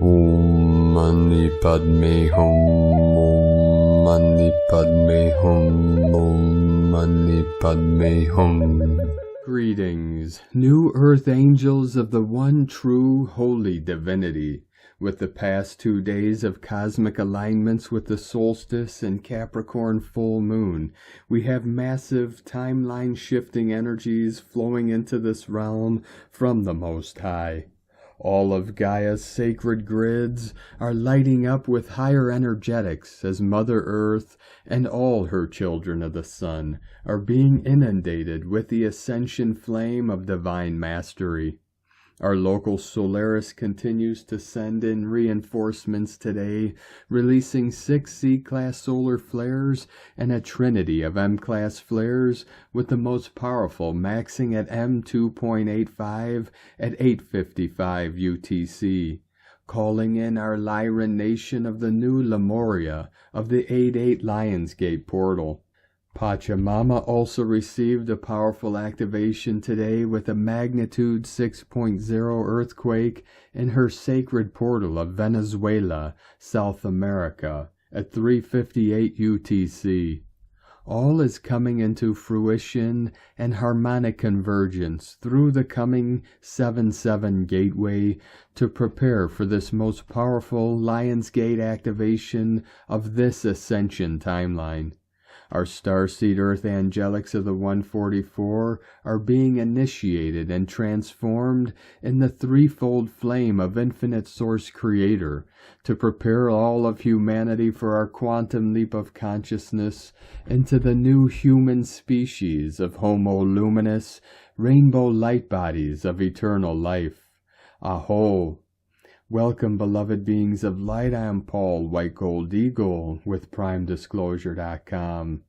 Om Mani Padme Hum. Om Mani Padme Hum. Om Mani Padme Hum. Greetings, new earth angels of the one true holy divinity. With the past 2 days of cosmic alignments with the solstice and Capricorn full moon, we have massive timeline shifting energies flowing into this realm from the Most High. All of Gaia's sacred grids are lighting up with higher energetics as Mother Earth and all her children of the sun are being inundated with the Ascension flame of divine mastery. Our local Solaris continues to send in reinforcements today, releasing 6 C-class solar flares and a trinity of M-class flares, with the most powerful maxing at M2.85 at 8:55 UTC, calling in our Lyran nation of the new Lemuria of the 8-8 Lionsgate portal. Pachamama also received a powerful activation today with a magnitude 6.0 earthquake in her sacred portal of Venezuela, South America, at 3:58 UTC. All is coming into fruition and harmonic convergence through the coming 7-7 gateway to prepare for this most powerful Lionsgate activation of this Ascension timeline. Our starseed earth angelics of the 144 are being initiated and transformed in the threefold flame of infinite source creator to prepare all of humanity for our quantum leap of consciousness into the new human species of Homo luminous, rainbow light bodies of eternal life. Aho! Welcome, beloved beings of light. I am Paul, White Gold Eagle, with PrimeDisclosure.com.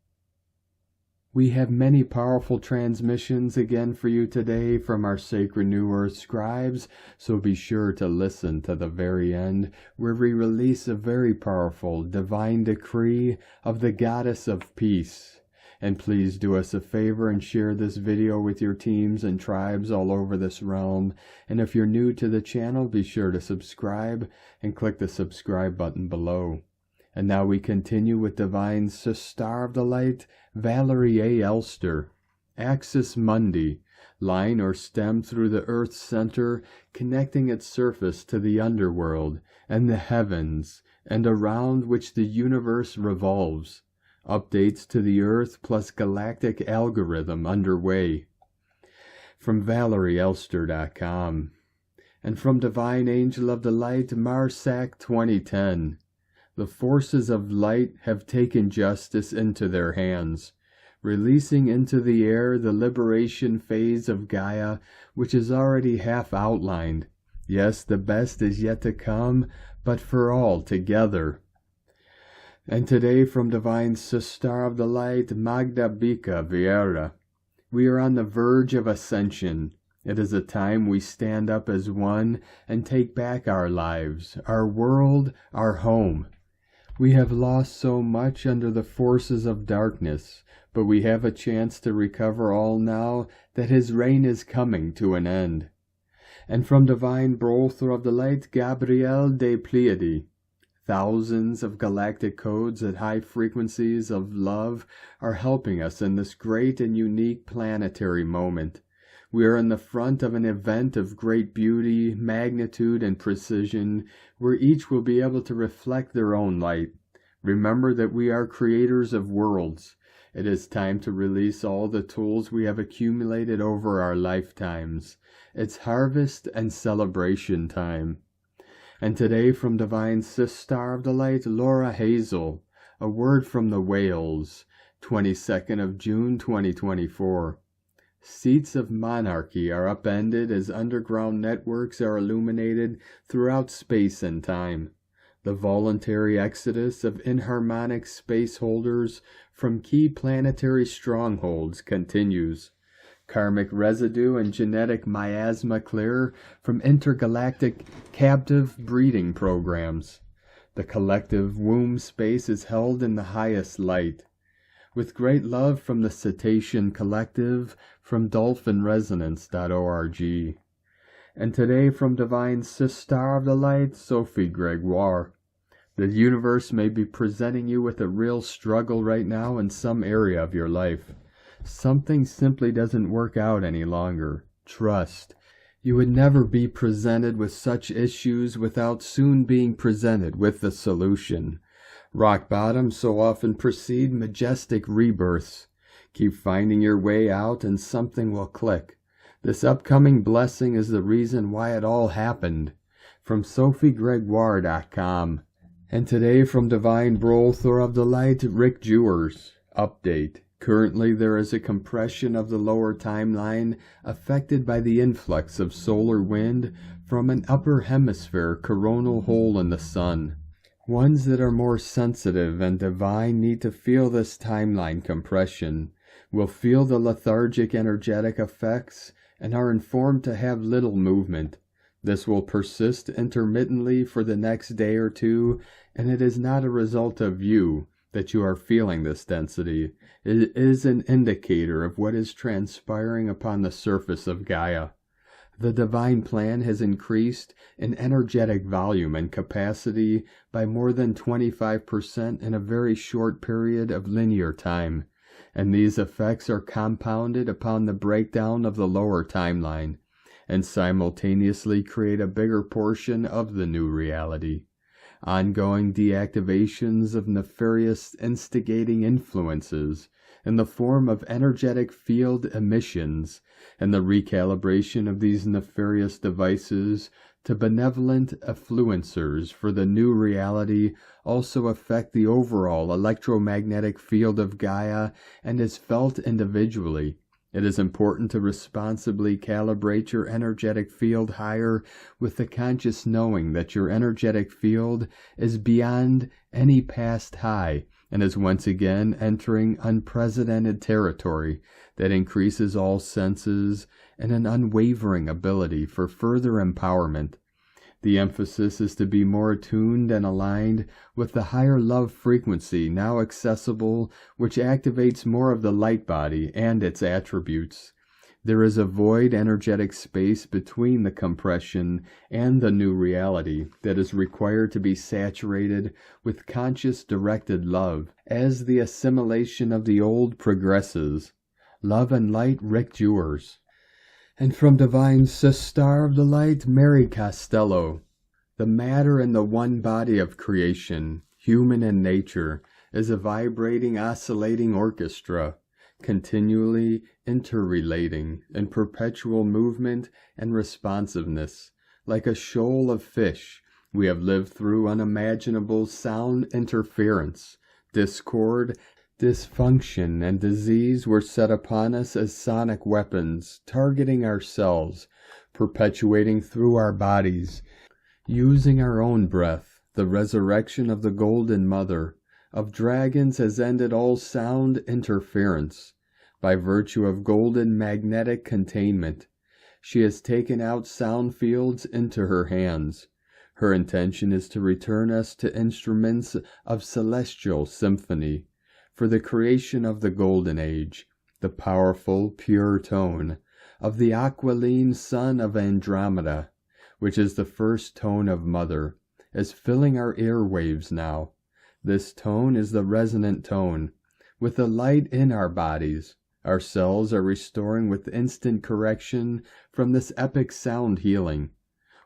We have many powerful transmissions again for you today from our sacred New Earth scribes, so be sure to listen to the very end, where we release a very powerful divine decree of the Goddess of Peace. And please do us a favor and share this video with your teams and tribes all over this realm. And if you're new to the channel, be sure to subscribe and click the subscribe button below. And now we continue with Divine Star of the Light, Valéria L. Axis Mundi, line or stem through the Earth's center, connecting its surface to the underworld and the heavens, and around which the universe revolves. Updates to the Earth plus galactic algorithm underway. From ValerieElster.com. And from Divine Angel of the Light, Marsac 2010. The forces of light have taken justice into their hands, releasing into the air the liberation phase of Gaia, which is already half outlined. Yes, the best is yet to come, but for all together. And today from Divine Star of the Light, Magda Bika Vieira. We are on the verge of ascension. It is a time we stand up as one and take back our lives, our world, our home. We have lost so much under the forces of darkness, but we have a chance to recover all now that his reign is coming to an end. And from Divine Brother of the Light, Gabriel de Pleiade. Thousands of galactic codes at high frequencies of love are helping us in this great and unique planetary moment. We are in the front of an event of great beauty, magnitude, and precision, where each will be able to reflect their own light. Remember that we are creators of worlds. It is time to release all the tools we have accumulated over our lifetimes. It's harvest and celebration time. And today from Divine Star of the Light, Laura Hazel, a word from the whales, 22nd of June 2024. Seats of monarchy are upended as underground networks are illuminated throughout space and time. The voluntary exodus of inharmonic space holders from key planetary strongholds continues. Karmic residue and genetic miasma clear from intergalactic captive breeding programs. The collective womb space is held in the highest light. With great love from the Cetacean Collective, from dolphinresonance.org. And today from Divine Sister of the Light, Sophie Gregoire. The universe may be presenting you with a real struggle right now in some area of your life. Something simply doesn't work out any longer. Trust. You would never be presented with such issues without soon being presented with the solution. Rock bottom so often precede majestic rebirths. Keep finding your way out and something will click. This upcoming blessing is the reason why it all happened. From SophieGregoire.com. And today from Divine Brother of the Light, Rick Jewers. Update. Currently there is a compression of the lower timeline affected by the influx of solar wind from an upper hemisphere coronal hole in the sun. Ones that are more sensitive and divine need to feel this timeline compression, will feel the lethargic energetic effects, and are informed to have little movement. This will persist intermittently for the next day or two, and it is not a result of you that you are feeling this density. It is an indicator of what is transpiring upon the surface of Gaia. The divine plan has increased in energetic volume and capacity by more than 25% in a very short period of linear time, and these effects are compounded upon the breakdown of the lower timeline, and simultaneously create a bigger portion of the new reality. Ongoing deactivations of nefarious instigating influences in the form of energetic field emissions, and the recalibration of these nefarious devices to benevolent affluencers for the new reality also affect the overall electromagnetic field of Gaia and is felt individually. It is important to responsibly calibrate your energetic field higher with the conscious knowing that your energetic field is beyond any past high and is once again entering unprecedented territory that increases all senses and an unwavering ability for further empowerment. The emphasis is to be more attuned and aligned with the higher love frequency now accessible, which activates more of the light body and its attributes. There is a void energetic space between the compression and the new reality that is required to be saturated with conscious directed love as the assimilation of the old progresses. Love and Light, Rick Jewers. And from Divine Sister of the Light, Mary Costello. The matter in the one body of creation, human and nature, is a vibrating, oscillating orchestra, continually interrelating in perpetual movement and responsiveness. Like a shoal of fish, we have lived through unimaginable sound interference, discord, dysfunction, and disease were set upon us as sonic weapons, targeting ourselves, perpetuating through our bodies, using our own breath. The resurrection of the Golden Mother of dragons has ended all sound interference. By virtue of golden magnetic containment, she has taken out sound fields into her hands. Her intention is to return us to instruments of celestial symphony, for the creation of the Golden Age, the powerful, pure tone of the aquiline sun of Andromeda, which is the first tone of Mother, is filling our airwaves now. This tone is the resonant tone, with the light in our bodies. Our cells are restoring with instant correction from this epic sound healing.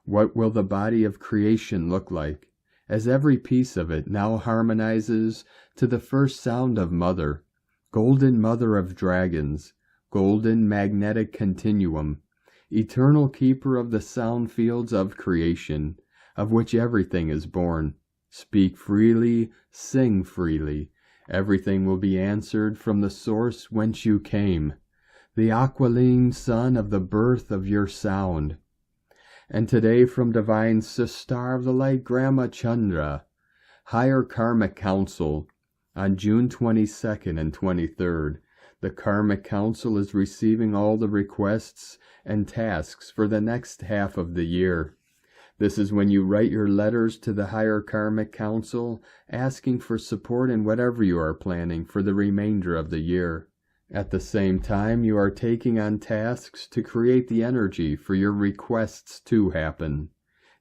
What will the body of creation look like, as every piece of it now harmonizes to the first sound of Mother, Golden Mother of dragons, golden magnetic continuum, eternal keeper of the sound fields of creation, of which everything is born. Speak freely, sing freely. Everything will be answered from the source whence you came, the aquiline sun of the birth of your sound. And today from Divine Sister of the Light, Grandma Chandra, Higher Karmic Council, on June 22nd and 23rd. The Karmic Council is receiving all the requests and tasks for the next half of the year. This is when you write your letters to the Higher Karmic Council, asking for support in whatever you are planning for the remainder of the year. At the same time, you are taking on tasks to create the energy for your requests to happen.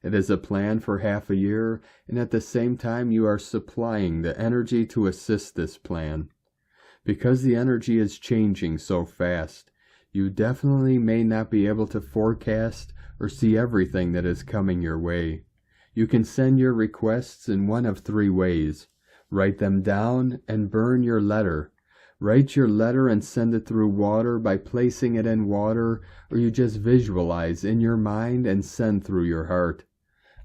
It is a plan for half a year, and at the same time you are supplying the energy to assist this plan. Because the energy is changing so fast, you definitely may not be able to forecast or see everything that is coming your way. You can send your requests in one of three ways. Write them down and burn your letter. Write your letter and send it through water by placing it in water, or you just visualize in your mind and send through your heart.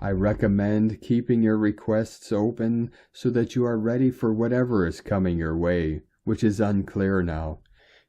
I recommend keeping your requests open so that you are ready for whatever is coming your way, which is unclear now.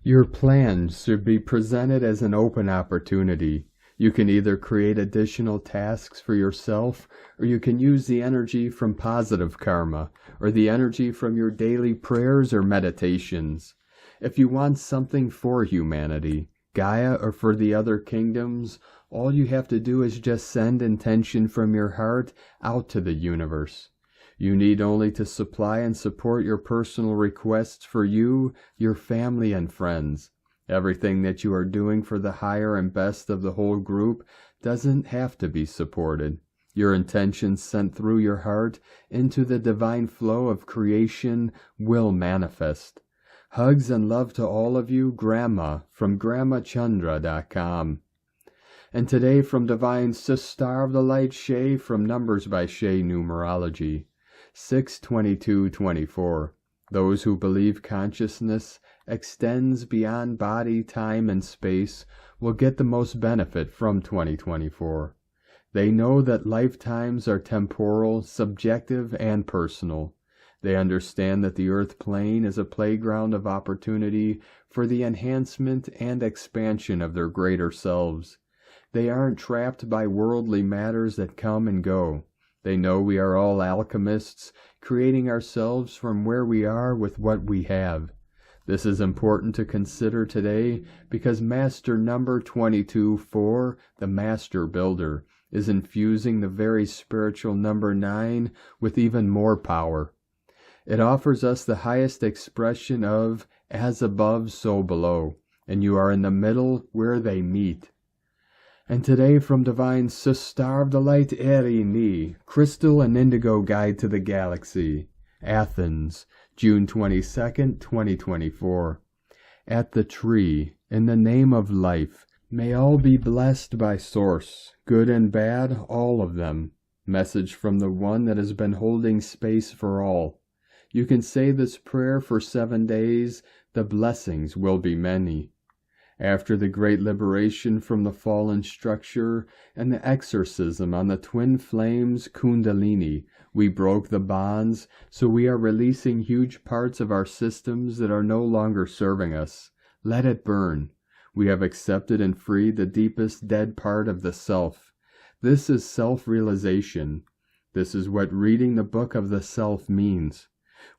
Your plans should be presented as an open opportunity. You can either create additional tasks for yourself, or you can use the energy from positive karma, or the energy from your daily prayers or meditations. If you want something for humanity, Gaia, or for the other kingdoms, all you have to do is just send intention from your heart out to the universe. You need only to supply and support your personal requests for you, your family, and friends. Everything that you are doing for the higher and best of the whole group doesn't have to be supported. Your intentions sent through your heart into the divine flow of creation will manifest. Hugs and love to all of you, Grandma from GrandmaChandra.com. And today from Divine Sister of the Light Shay from Numbers by Shay Numerology, 6/22/24. Those who believe consciousness extends beyond body, time, and space will get the most benefit from 2024. They know that lifetimes are temporal, subjective, and personal. They understand that the earth plane is a playground of opportunity for the enhancement and expansion of their greater selves. They aren't trapped by worldly matters that come and go. They know we are all alchemists, creating ourselves from where we are with what we have. This is important to consider today because Master number 22-4, the Master Builder, is infusing the very spiritual number 9 with even more power. It offers us the highest expression of as above, so below, and you are in the middle where they meet. And today from Divine Sister of the Light Erini, Crystal and Indigo Guide to the Galaxy, Athens, June 22nd, 2024. At the tree, in the name of life, may all be blessed by Source, good and bad, all of them. Message from the one that has been holding space for all. You can say this prayer for 7 days, the blessings will be many. After the great liberation from the fallen structure and the exorcism on the twin flames Kundalini, we broke the bonds, so we are releasing huge parts of our systems that are no longer serving us. Let it burn. We have accepted and freed the deepest dead part of the self. This is self-realization. This is what reading the book of the self means.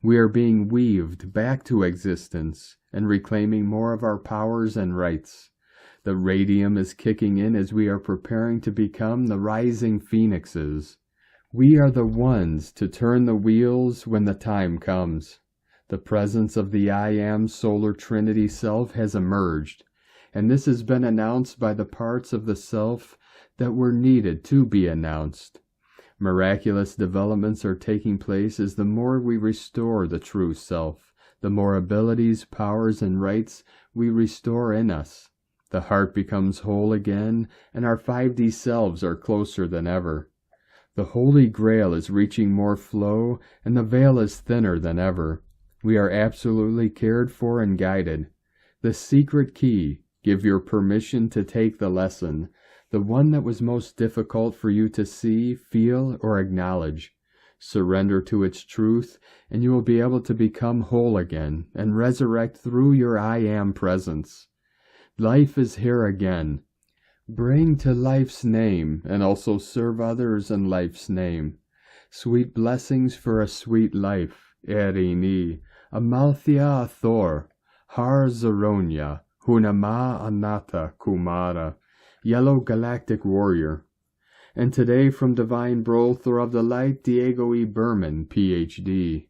We are being weaved back to existence and reclaiming more of our powers and rights. The radium is kicking in as we are preparing to become the rising phoenixes. We are the ones to turn the wheels when the time comes. The presence of the I Am Solar Trinity Self has emerged, and this has been announced by the parts of the self that were needed to be announced. Miraculous developments are taking place as the more we restore the true self, the more abilities, powers, and rights we restore in us. The heart becomes whole again, and our 5D selves are closer than ever. The Holy Grail is reaching more flow, and the veil is thinner than ever. We are absolutely cared for and guided. The secret key, give your permission to take the lesson, the one that was most difficult for you to see, feel, or acknowledge. Surrender to its truth, and you will be able to become whole again and resurrect through your I Am presence. Life is here again. Bring to life's name, and also serve others in life's name. Sweet blessings for a sweet life. Erini, Amalthea Thor, Har Zaronia, Hunama Anata Kumara, Yellow Galactic Warrior. And today from Divine Brother of the Light, Diego E. Berman, Ph.D.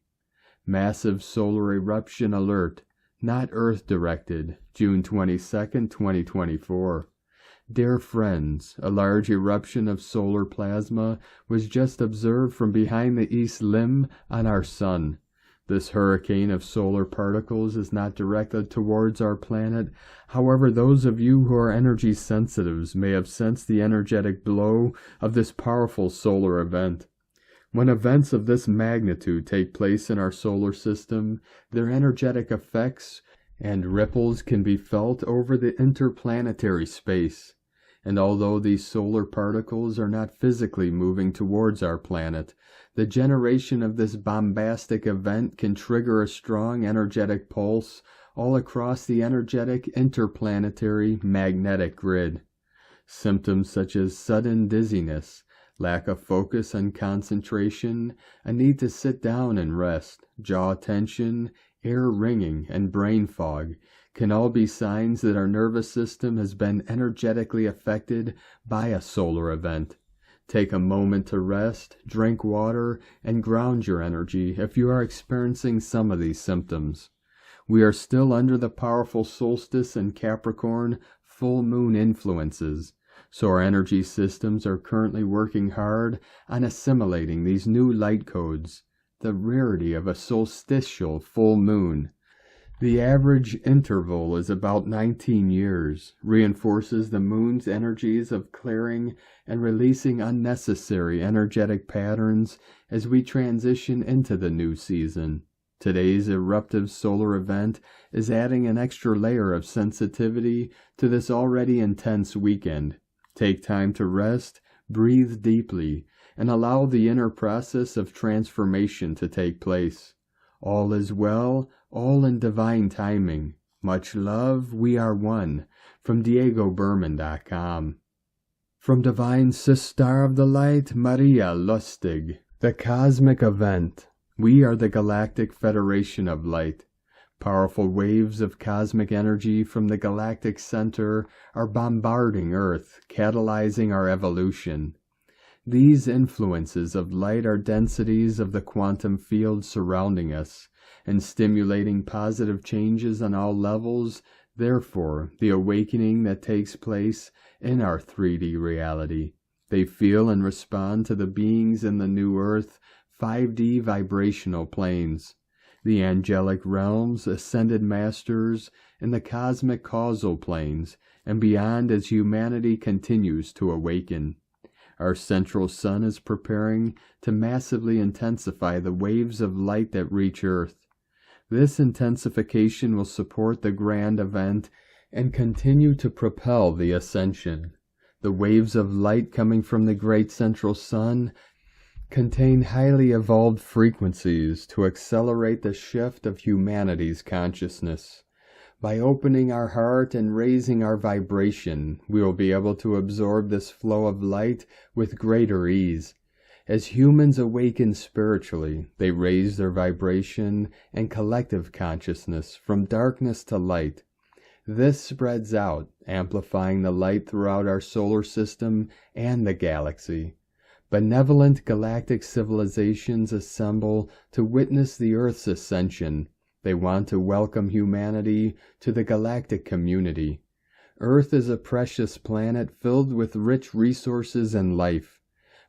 Massive solar eruption alert. not Earth-directed, June 22, 2024. Dear friends, a large eruption of solar plasma was just observed from behind the east limb on our sun. This hurricane of solar particles is not directed towards our planet. However, those of you who are energy sensitives may have sensed the energetic blow of this powerful solar event. When events of this magnitude take place in our solar system, their energetic effects and ripples can be felt over the interplanetary space. And although these solar particles are not physically moving towards our planet, the generation of this bombastic event can trigger a strong energetic pulse all across the energetic interplanetary magnetic grid. Symptoms such as sudden dizziness, lack of focus and concentration, a need to sit down and rest, jaw tension, ear ringing, and brain fog can all be signs that our nervous system has been energetically affected by a solar event. Take a moment to rest, drink water, and ground your energy if you are experiencing some of these symptoms. We are still under the powerful solstice and Capricorn full moon influences, so our energy systems are currently working hard on assimilating these new light codes. The rarity of a solstitial full moon. The average interval is about 19 years, reinforces the moon's energies of clearing and releasing unnecessary energetic patterns as we transition into the new season. Today's eruptive solar event is adding an extra layer of sensitivity to this already intense weekend. Take time to rest, breathe deeply, and allow the inner process of transformation to take place. All is well, all in divine timing. Much love, we are one. From DiegoBerman.com. From Divine Sister of the Light, Maria Lustig. The Cosmic Event. We are the Galactic Federation of Light. Powerful waves of cosmic energy from the galactic center are bombarding Earth, catalyzing our evolution. These influences of light are densities of the quantum field surrounding us, and stimulating positive changes on all levels, therefore, the awakening that takes place in our 3D reality. They feel and respond to the beings in the new Earth, 5D vibrational planes, the angelic realms, ascended masters, and the cosmic causal planes, and beyond as humanity continues to awaken. Our central sun is preparing to massively intensify the waves of light that reach Earth. This intensification will support the grand event and continue to propel the ascension. The waves of light coming from the great central sun contain highly evolved frequencies to accelerate the shift of humanity's consciousness. By opening our heart and raising our vibration, we will be able to absorb this flow of light with greater ease. As humans awaken spiritually, they raise their vibration and collective consciousness from darkness to light. This spreads out, amplifying the light throughout our solar system and the galaxy. Benevolent galactic civilizations assemble to witness the Earth's ascension. They want to welcome humanity to the galactic community. Earth is a precious planet filled with rich resources and life.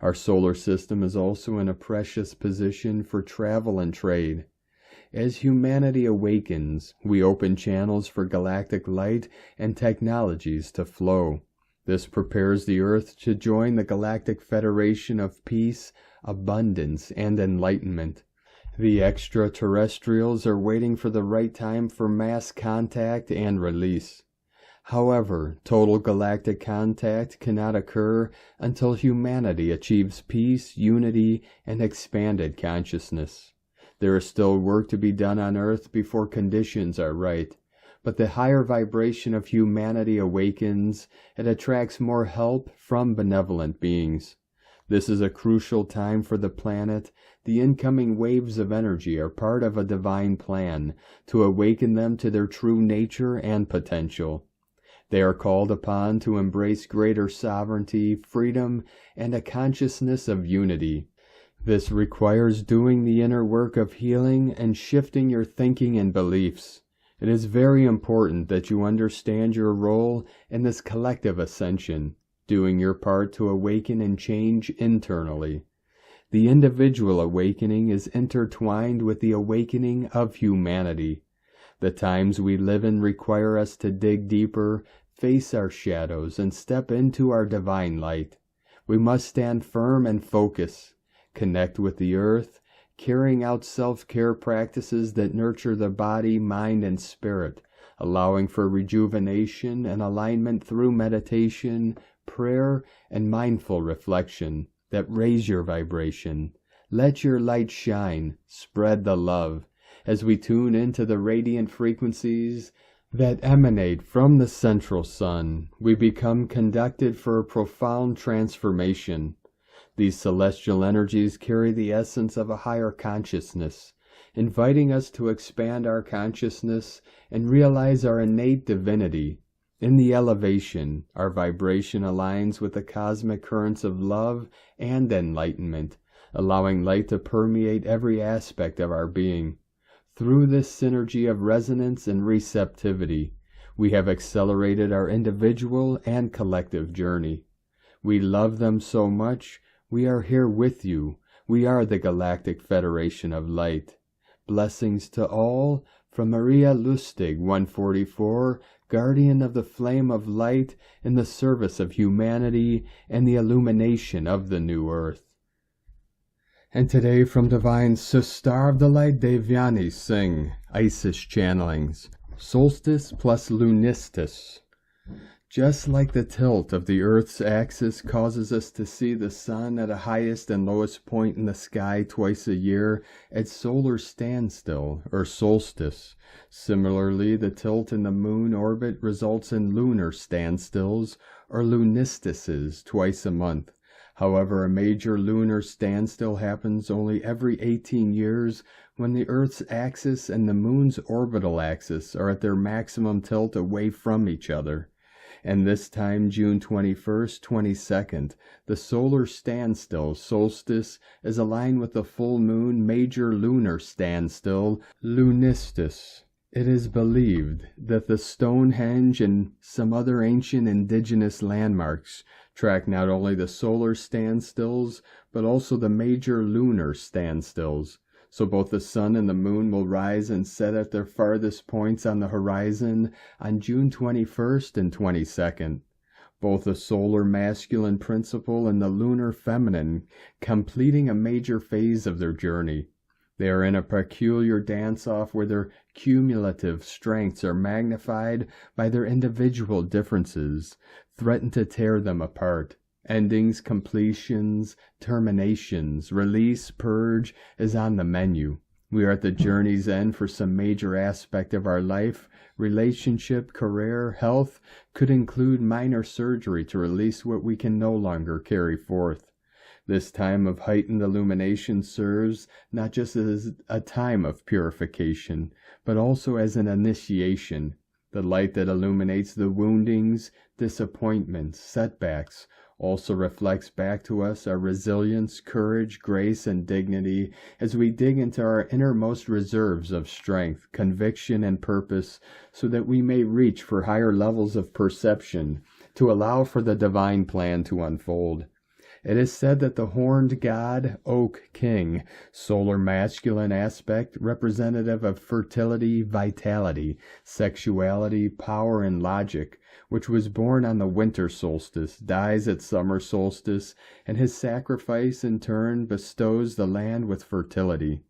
Our solar system is also in a precious position for travel and trade. As humanity awakens, we open channels for galactic light and technologies to flow. This prepares the Earth to join the Galactic Federation of Peace, Abundance, and Enlightenment. The extraterrestrials are waiting for the right time for mass contact and release. However, total galactic contact cannot occur until humanity achieves peace, unity, and expanded consciousness. There is still work to be done on Earth before conditions are right, but the higher vibration of humanity awakens, it attracts more help from benevolent beings. This is a crucial time for the planet. The incoming waves of energy are part of a divine plan to awaken them to their true nature and potential. They are called upon to embrace greater sovereignty, freedom, and a consciousness of unity. This requires doing the inner work of healing and shifting your thinking and beliefs. It is very important that you understand your role in this collective ascension, doing your part to awaken and change internally. The individual awakening is intertwined with the awakening of humanity. The times we live in require us to dig deeper, face our shadows, and step into our divine light. We must stand firm and focus, connect with the earth, carrying out self-care practices that nurture the body, mind, and spirit, allowing for rejuvenation and alignment through meditation, prayer, and mindful reflection that raise your vibration. Let your light shine, spread the love, as we tune into the radiant frequencies that emanate from the central sun. We become conducted for a profound transformation. These celestial energies carry the essence of a higher consciousness, inviting us to expand our consciousness and realize our innate divinity. In the elevation, our vibration aligns with the cosmic currents of love and enlightenment, allowing light to permeate every aspect of our being. Through this synergy of resonance and receptivity, we have accelerated our individual and collective journey. We love them so much. We are here with you. We are the Galactic Federation of Light. Blessings to all from Maria Lustig, 144, guardian of the flame of light in the service of humanity and the illumination of the new earth. And today from Divine Sister of the Light, Devyani Singh, Isis channelings, Solstice plus Lunistis. Just like the tilt of the Earth's axis causes us to see the sun at a highest and lowest point in the sky twice a year at solar standstill or solstice, similarly the tilt in the moon orbit results in lunar standstills or lunistices twice a month. However, a major lunar standstill happens only every 18 years when the Earth's axis and the moon's orbital axis are at their maximum tilt away from each other. And this time, June 21st, 22nd, the solar standstill, solstice, is aligned with the full moon major lunar standstill, lunistis. It is believed that the Stonehenge and some other ancient indigenous landmarks track not only the solar standstills, but also the major lunar standstills. So both the sun and the moon will rise and set at their farthest points on the horizon on June 21st and 22nd. Both the solar masculine principle and the lunar feminine completing a major phase of their journey. They are in a peculiar dance-off where their cumulative strengths are magnified by their individual differences, threaten to tear them apart. Endings, completions, terminations, release, purge is on the menu. We are at the journey's end for some major aspect of our life. Relationship, career, health could include minor surgery to release what we can no longer carry forth. This time of heightened illumination serves not just as a time of purification, but also as an initiation. The light that illuminates the woundings, disappointments, setbacks, also reflects back to us our resilience, courage, grace, and dignity as we dig into our innermost reserves of strength, conviction, and purpose so that we may reach for higher levels of perception to allow for the divine plan to unfold. It is said that the horned god, Oak King, solar masculine aspect, representative of fertility, vitality, sexuality, power, and logic, which was born on the winter solstice, dies at summer solstice, and his sacrifice in turn bestows the land with fertility.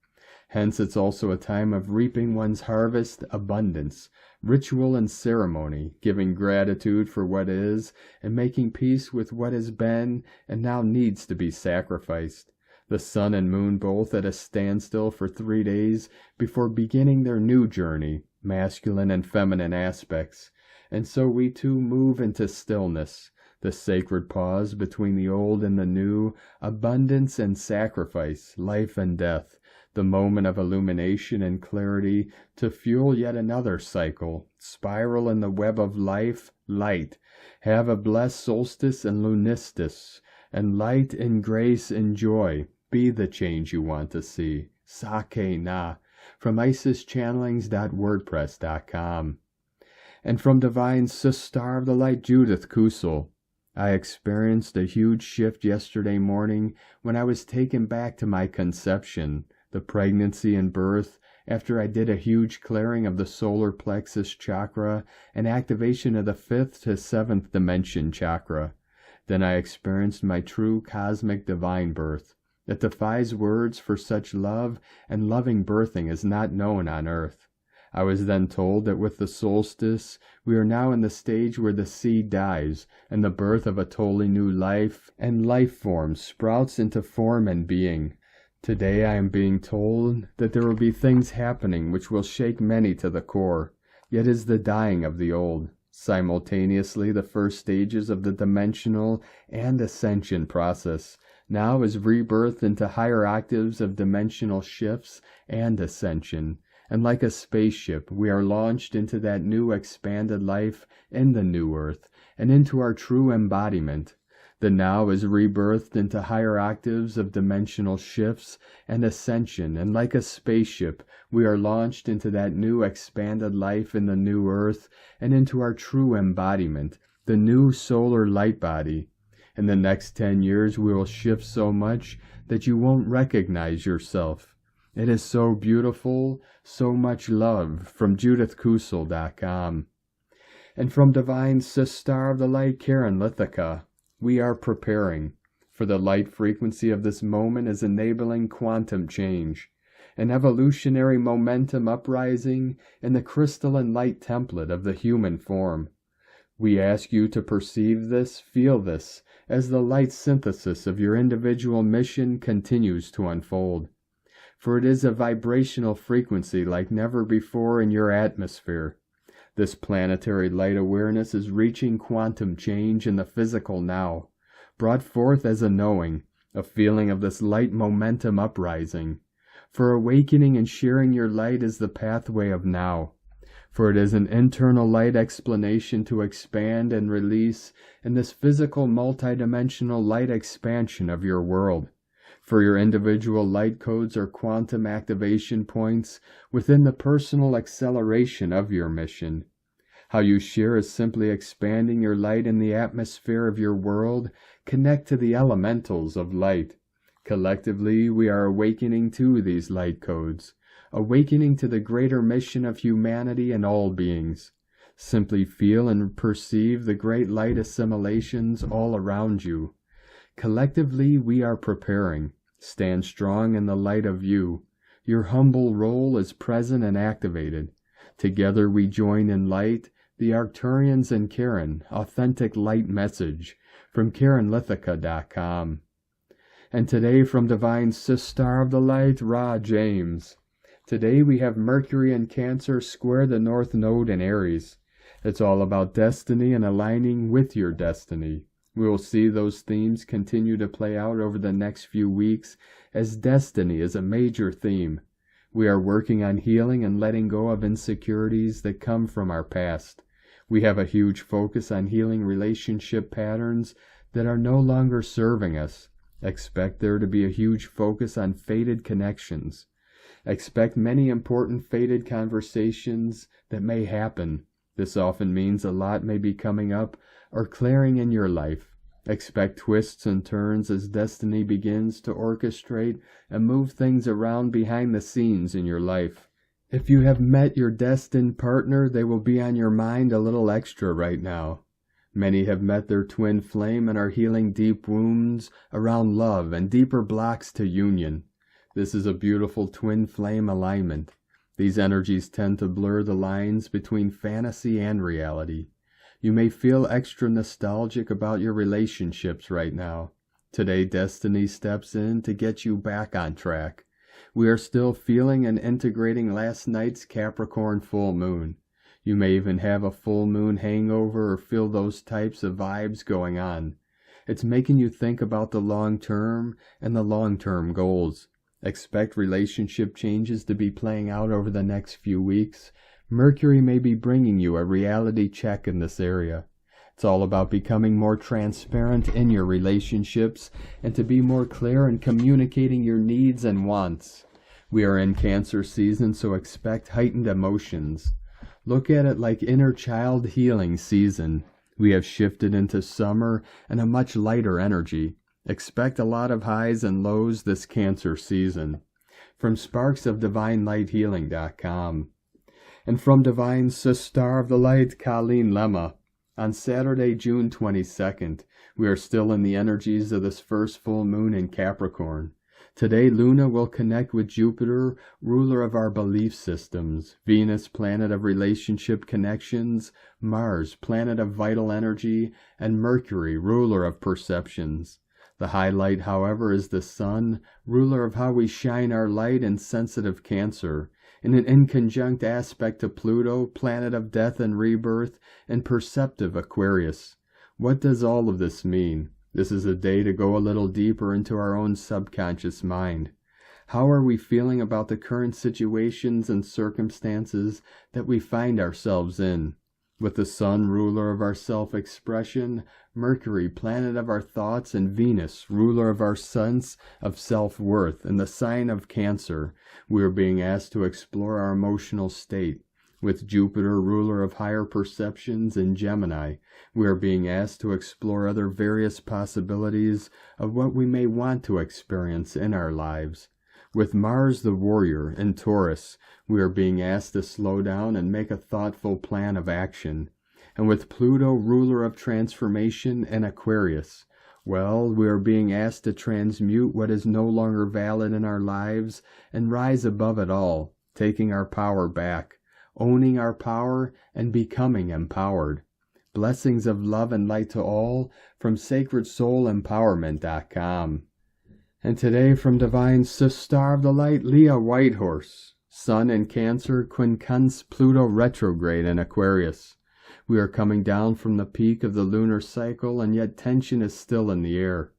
Hence it's also a time of reaping one's harvest, abundance, ritual and ceremony, giving gratitude for what is, and making peace with what has been and now needs to be sacrificed. The sun and moon both at a standstill for 3 days before beginning their new journey, masculine and feminine aspects. And so we too move into stillness, the sacred pause between the old and the new, abundance and sacrifice, life and death, the moment of illumination and clarity to fuel yet another cycle, spiral in the web of life, light. Have a blessed solstice and lunistis, and light and grace and joy. Be the change you want to see. Sake na. from isischannelings.wordpress.com. And from Divine Star of the Light Judith Kusel, I experienced a huge shift yesterday morning when I was taken back to my conception, the pregnancy and birth, after I did a huge clearing of the solar plexus chakra and activation of the 5th to 7th dimension chakra. Then I experienced my true cosmic divine birth that defies words, for such love and loving birthing is not known on earth. I was then told that with the solstice, we are now in the stage where the seed dies and the birth of a totally new life and life form sprouts into form and being. Today I am being told that there will be things happening which will shake many to the core, yet is the dying of the old. Simultaneously, the first stages of the dimensional and ascension process now is rebirth into higher octaves of dimensional shifts and ascension. And like a spaceship, we are launched into that new expanded life in the new earth and into our true embodiment. The now is rebirthed into higher octaves of dimensional shifts and ascension, and like a spaceship, we are launched into that new expanded life in the new earth and into our true embodiment, the new solar light body. In the next 10 years, we will shift so much that you won't recognize yourself. It is so beautiful, so much love, from JudithKusel.com. And from Divine Star of the Light Karen Lithica, we are preparing, for the light frequency of this moment is enabling quantum change, an evolutionary momentum uprising in the crystalline light template of the human form. We ask you to perceive this, feel this, as the light synthesis of your individual mission continues to unfold. For it is a vibrational frequency like never before in your atmosphere. This planetary light awareness is reaching quantum change in the physical now, brought forth as a knowing, a feeling of this light momentum uprising. For awakening and sharing your light is the pathway of now. For it is an internal light explanation to expand and release in this physical multidimensional light expansion of your world. For your individual light codes are quantum activation points within the personal acceleration of your mission. How you share is simply expanding your light in the atmosphere of your world. Connect to the elementals of light. Collectively, we are awakening to these light codes, awakening to the greater mission of humanity and all beings. Simply feel and perceive the great light assimilations all around you. Collectively, we are preparing. Stand strong in the light of you. Your humble role is present and activated. Together we join in light, the Arcturians and Karen, authentic light message, from KarenLithica.com. And today from Divine Star of the Light, Ra James. Today we have Mercury in Cancer square the North Node in Aries. It's all about destiny and aligning with your destiny. We will see those themes continue to play out over the next few weeks, as destiny is a major theme. We are working on healing and letting go of insecurities that come from our past. We have a huge focus on healing relationship patterns that are no longer serving us. Expect there to be a huge focus on fated connections. Expect many important fated conversations that may happen. This often means a lot may be coming up or clearing in your life. Expect twists and turns as destiny begins to orchestrate and move things around behind the scenes in your life. If you have met your destined partner, they will be on your mind a little extra right now. Many have met their twin flame and are healing deep wounds around love and deeper blocks to union. This is a beautiful twin flame alignment. These energies tend to blur the lines between fantasy and reality. You may feel extra nostalgic about your relationships right now. Today, destiny steps in to get you back on track. We are still feeling and integrating last night's Capricorn full moon. You may even have a full moon hangover or feel those types of vibes going on. It's making you think about the long term and the long-term goals. Expect relationship changes to be playing out over the next few weeks. Mercury may be bringing you a reality check in this area. It's all about becoming more transparent in your relationships and to be more clear in communicating your needs and wants. We are in Cancer season, so expect heightened emotions. Look at it like inner child healing season. We have shifted into summer and a much lighter energy. Expect a lot of highs and lows this Cancer season. From sparksofdivinelighthealing.com. And from Divine Sister of the Light, Colleen Lemma. On Saturday, June 22nd, we are still in the energies of this first full moon in Capricorn. Today, Luna will connect with Jupiter, ruler of our belief systems, Venus, planet of relationship connections, Mars, planet of vital energy, and Mercury, ruler of perceptions. The highlight, however, is the Sun, ruler of how we shine our light in sensitive Cancer, in an inconjunct aspect to Pluto, planet of death and rebirth, and perceptive Aquarius. What does all of this mean? This is a day to go a little deeper into our own subconscious mind. How are we feeling about the current situations and circumstances that we find ourselves in? With the Sun, ruler of our self-expression, Mercury, planet of our thoughts, and Venus, ruler of our sense of self-worth, in the sign of Cancer, we are being asked to explore our emotional state. With Jupiter, ruler of higher perceptions, in Gemini, we are being asked to explore other various possibilities of what we may want to experience in our lives. With Mars, the warrior, in Taurus, we are being asked to slow down and make a thoughtful plan of action. And with Pluto, ruler of transformation, in Aquarius, well, we are being asked to transmute what is no longer valid in our lives and rise above it all, taking our power back, owning our power, and becoming empowered. Blessings of love and light to all from sacredsoulempowerment.com. And today from Divine Sister of the Light, Leah Whitehorse, Sun in Cancer, quincunx Pluto retrograde in Aquarius. We are coming down from the peak of the lunar cycle, and yet tension is still in the air.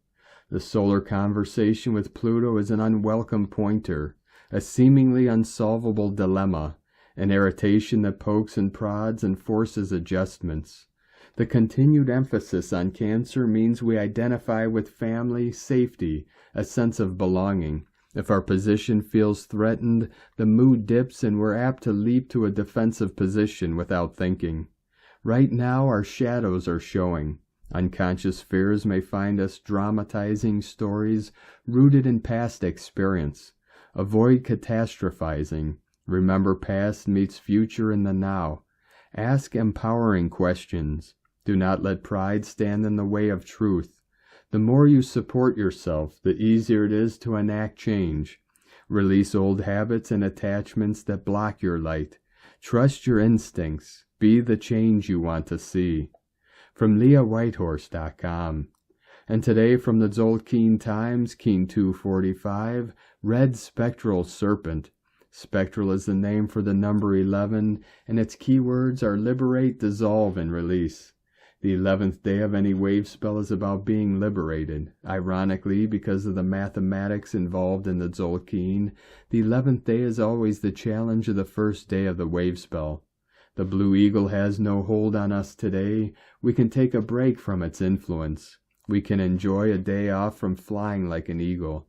The solar conversation with Pluto is an unwelcome pointer, a seemingly unsolvable dilemma, an irritation that pokes and prods and forces adjustments. The continued emphasis on Cancer means we identify with family, safety, a sense of belonging. If our position feels threatened, the mood dips and we're apt to leap to a defensive position without thinking. Right now, our shadows are showing. Unconscious fears may find us dramatizing stories rooted in past experience. Avoid catastrophizing. Remember past meets future in the now. Ask empowering questions. Do not let pride stand in the way of truth. The more you support yourself, the easier it is to enact change. Release old habits and attachments that block your light. Trust your instincts. Be the change you want to see. From LeahWhitehorse.com. And today from the Zolkeen Times, Keen 245, Red Spectral Serpent. Spectral is the name for the number 11, and its keywords are liberate, dissolve, and release. The 11th day of any wave spell is about being liberated. Ironically, because of the mathematics involved in the Zolkeen, the 11th day is always the challenge of the first day of the wave spell. The Blue Eagle has no hold on us today. We can take a break from its influence. We can enjoy a day off from flying like an eagle.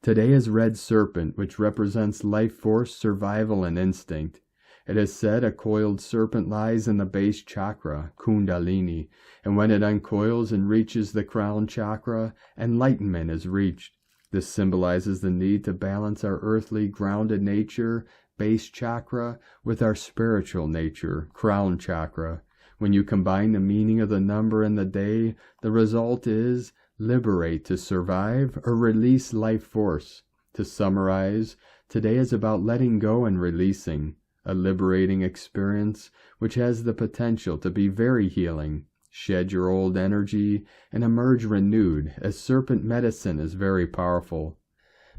Today is Red Serpent, which represents life force, survival, and instinct. It is said a coiled serpent lies in the base chakra, Kundalini, and when it uncoils and reaches the crown chakra, enlightenment is reached. This symbolizes the need to balance our earthly, grounded nature, base chakra, with our spiritual nature, crown chakra. When you combine the meaning of the number and the day, the result is liberate to survive or release life force. To summarize, today is about letting go and releasing, a liberating experience which has the potential to be very healing. Shed your old energy and emerge renewed, as serpent medicine is very powerful.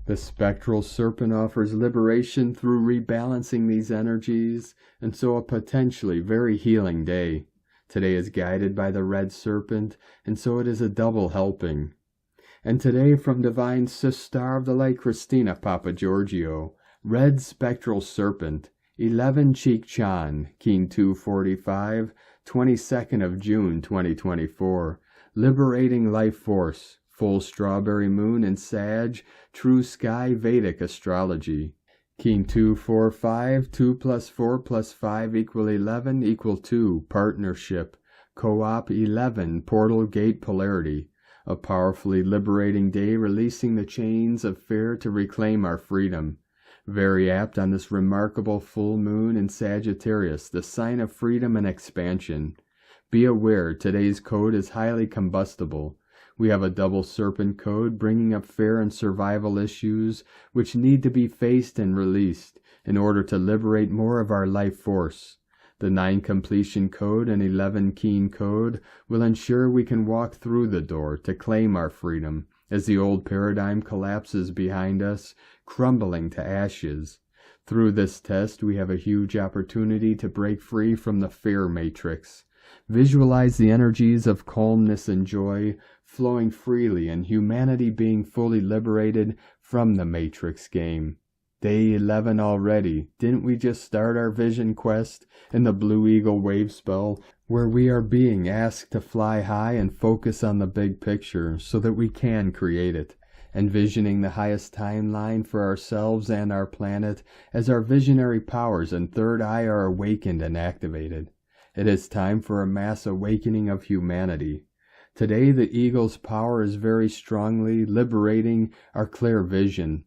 The spectral serpent offers liberation through rebalancing these energies, and so a potentially very healing day. Today is guided by the red serpent, and so it is a double helping. And today from Divine Sister of the Light, Christina Papagiorgio, Red Spectral Serpent, 11 Cheek Chan, Keen 245, 22nd of June 2024, Liberating Life Force, Full Strawberry Moon in Sag, True Sky Vedic Astrology. King 2, 4, 5, 2 plus 4 plus 5 equal 11 equal 2, partnership, co-op 11, portal gate polarity, a powerfully liberating day releasing the chains of fear to reclaim our freedom. Very apt on this remarkable full moon in Sagittarius, the sign of freedom and expansion. Be aware, today's code is highly combustible. We have a double serpent code bringing up fear and survival issues which need to be faced and released in order to liberate more of our life force. The 9 completion code and 11 keen code will ensure we can walk through the door to claim our freedom as the old paradigm collapses behind us, crumbling to ashes. Through this test, we have a huge opportunity to break free from the fear matrix. Visualize the energies of calmness and joy flowing freely and humanity being fully liberated from the matrix game. Day 11 already. Didn't we just start our vision quest in the Blue Eagle wave spell, where we are being asked to fly high and focus on the big picture so that we can create it, envisioning the highest timeline for ourselves and our planet as our visionary powers and third eye are awakened and activated. It is time for a mass awakening of humanity. Today the eagle's power is very strongly liberating our clear vision.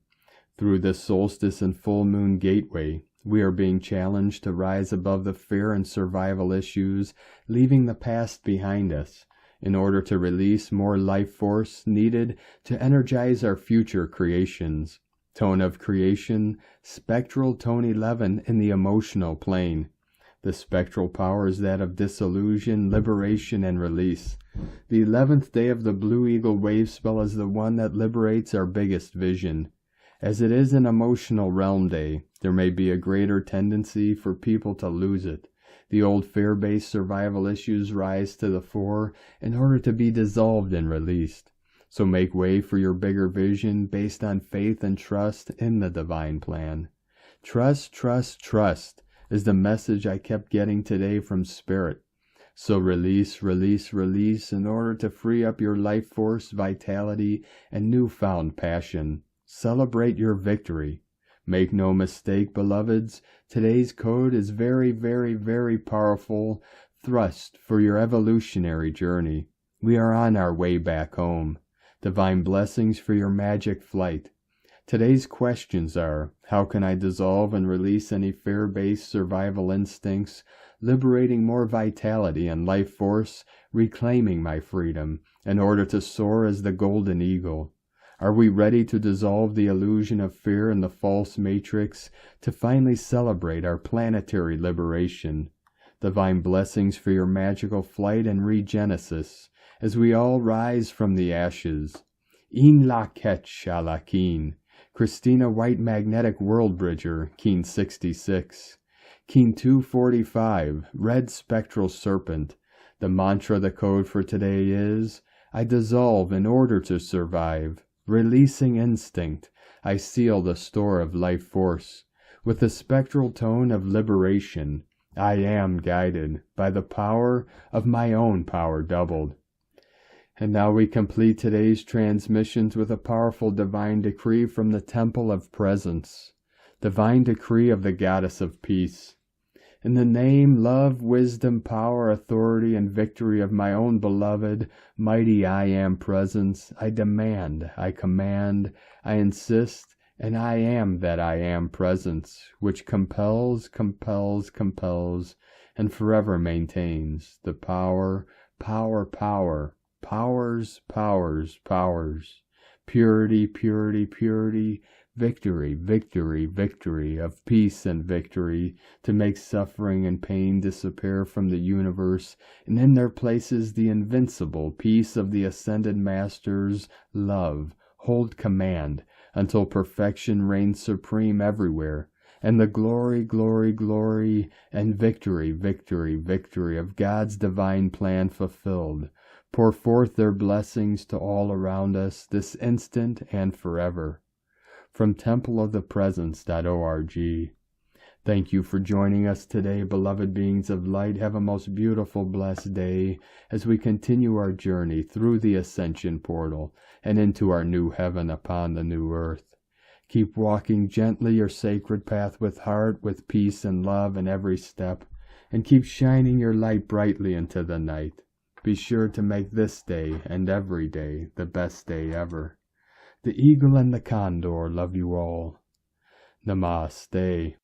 Through this solstice and full moon gateway, we are being challenged to rise above the fear and survival issues, leaving the past behind us, in order to release more life force needed to energize our future creations. Tone of creation, spectral tone 11 in the emotional plane. The spectral power is that of dissolution, liberation, and release. The 11th day of the Blue Eagle wave spell is the one that liberates our biggest vision. As it is an emotional realm day, there may be a greater tendency for people to lose it. The old fear-based survival issues rise to the fore in order to be dissolved and released. So make way for your bigger vision based on faith and trust in the divine plan. Trust, trust, trust is the message I kept getting today from Spirit. So release, release, release in order to free up your life force, vitality, and newfound passion. Celebrate your victory. Make no mistake, beloveds, today's code is very, very, very powerful thrust for your evolutionary journey. We are on our way back home. Divine blessings for your magic flight. Today's questions are, how can I dissolve and release any fear-based survival instincts, liberating more vitality and life force, reclaiming my freedom, in order to soar as the golden eagle? Are we ready to dissolve the illusion of fear and the false matrix to finally celebrate our planetary liberation? Divine blessings for your magical flight and regenesis as we all rise from the ashes. In la ketch a la keen. Christina White Magnetic World Bridger, Keen 66. Keen 245, Red Spectral Serpent. The mantra, the code for today is, I dissolve in order to survive. Releasing instinct, I seal the store of life force. With the spectral tone of liberation, I am guided by the power of my own power doubled. And now we complete today's transmissions with a powerful divine decree from the Temple of Presence. Divine decree of the Goddess of Peace. In the name, love, wisdom, power, authority, and victory of my own beloved, mighty I Am Presence, I demand, I command, I insist, and I am that I Am Presence, which compels, compels, compels, and forever maintains the power, power, power, powers, powers, powers, purity, purity, purity, victory, victory, victory of peace and victory to make suffering and pain disappear from the universe, and in their places the invincible peace of the ascended masters, love, hold command until perfection reigns supreme everywhere, and the glory, glory, glory, and victory, victory, victory of God's divine plan fulfilled. Pour forth their blessings to all around us this instant and forever. From templeofthepresence.org. Thank you for joining us today, beloved beings of light. Have a most beautiful, blessed day as we continue our journey through the Ascension portal and into our new heaven upon the new earth. Keep walking gently your sacred path with heart, with peace and love in every step, and keep shining your light brightly into the night. Be sure to make this day and every day the best day ever. The eagle and the condor love you all. Namaste.